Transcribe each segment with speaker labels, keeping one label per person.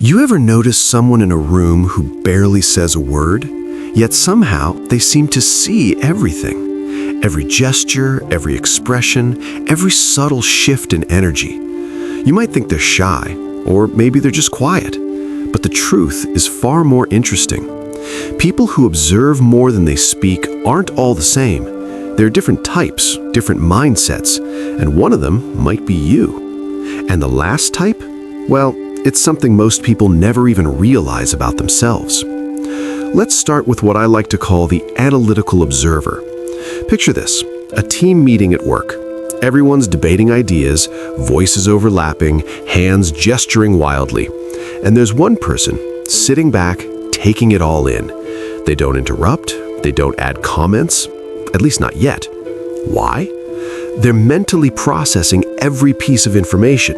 Speaker 1: You ever notice someone in a room who barely says a word, yet somehow they seem to see everything? Every gesture, every expression, every subtle shift in energy. You might think they're shy, or maybe they're just quiet, but the truth is far more interesting. People who observe more than they speak aren't all the same. There are different types, different mindsets, and one of them might be you. And the last type? Well, it's something most people never even realize about themselves. Let's start with what I like to call the analytical observer. Picture this, a team meeting at work. Everyone's debating ideas, voices overlapping, hands gesturing wildly. And there's one person sitting back, taking it all in. They don't interrupt, they don't add comments, at least not yet. Why? They're mentally processing every piece of information.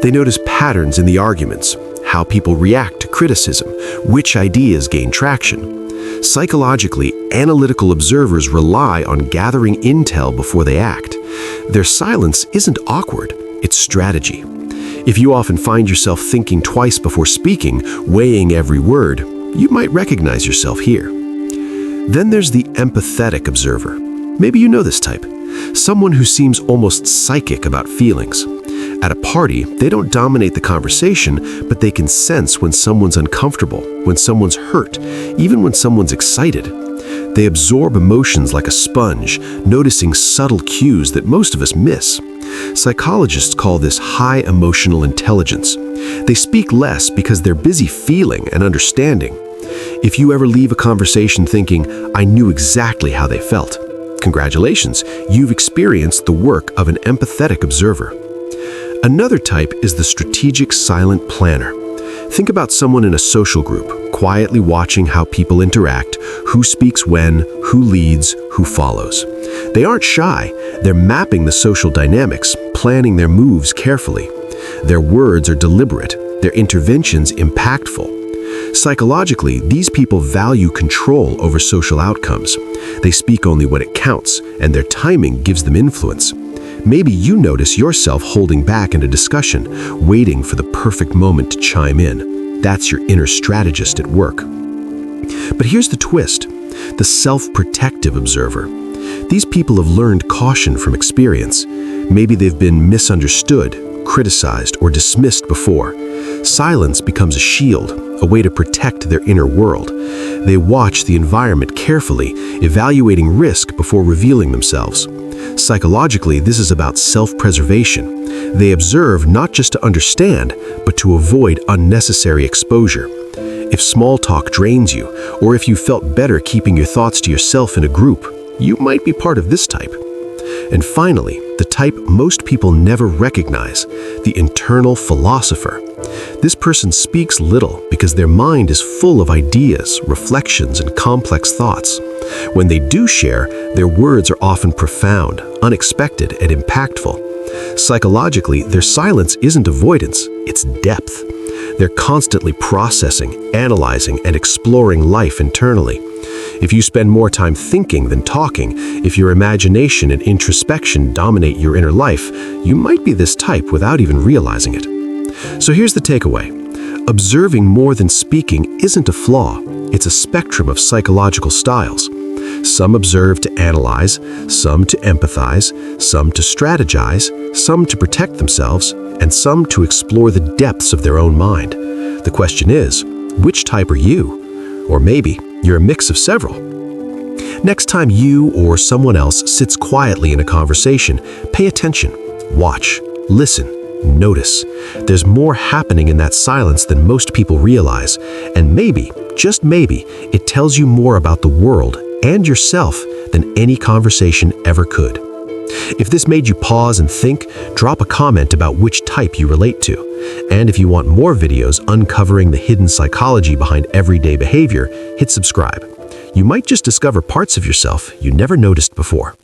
Speaker 1: They notice patterns in the arguments, how people react to criticism, which ideas gain traction. Psychologically, analytical observers rely on gathering intel before they act. Their silence isn't awkward, it's strategy. If you often find yourself thinking twice before speaking, weighing every word, you might recognize yourself here. Then there's the empathetic observer. Maybe you know this type. Someone who seems almost psychic about feelings. At a party, they don't dominate the conversation, but they can sense when someone's uncomfortable, when someone's hurt, even when someone's excited. They absorb emotions like a sponge, noticing subtle cues that most of us miss. Psychologists call this high emotional intelligence. They speak less because they're busy feeling and understanding. If you ever leave a conversation thinking, "I knew exactly how they felt," congratulations, you've experienced the work of an empathetic observer. Another type is the strategic silent planner. Think about someone in a social group, quietly watching how people interact, who speaks when, who leads, who follows. They aren't shy, they're mapping the social dynamics, planning their moves carefully. Their words are deliberate, their interventions impactful. Psychologically, these people value control over social outcomes. They speak only when it counts, and their timing gives them influence. Maybe you notice yourself holding back in a discussion, waiting for the perfect moment to chime in. That's your inner strategist at work. But here's the twist, the self-protective observer. These people have learned caution from experience. Maybe they've been misunderstood, criticized, or dismissed before. Silence becomes a shield, a way to protect their inner world. They watch the environment carefully, evaluating risk before revealing themselves. Psychologically, this is about self-preservation. They observe not just to understand, but to avoid unnecessary exposure. If small talk drains you, or if you felt better keeping your thoughts to yourself in a group, you might be part of this type. And finally, the type most people never recognize, the internal philosopher. This person speaks little because their mind is full of ideas, reflections, and complex thoughts. When they do share, their words are often profound, unexpected, and impactful. Psychologically, their silence isn't avoidance, it's depth. They're constantly processing, analyzing, and exploring life internally. If you spend more time thinking than talking, if your imagination and introspection dominate your inner life, you might be this type without even realizing it. So here's the takeaway. Observing more than speaking isn't a flaw, it's a spectrum of psychological styles. Some observe to analyze, some to empathize, some to strategize, some to protect themselves, and some to explore the depths of their own mind. The question is, which type are you? Or maybe you're a mix of several. Next time you or someone else sits quietly in a conversation, pay attention, watch, listen, notice. There's more happening in that silence than most people realize, and maybe, just maybe, it tells you more about the world and yourself than any conversation ever could. If this made you pause and think, drop a comment about which type you relate to. And if you want more videos uncovering the hidden psychology behind everyday behavior, hit subscribe. You might just discover parts of yourself you never noticed before.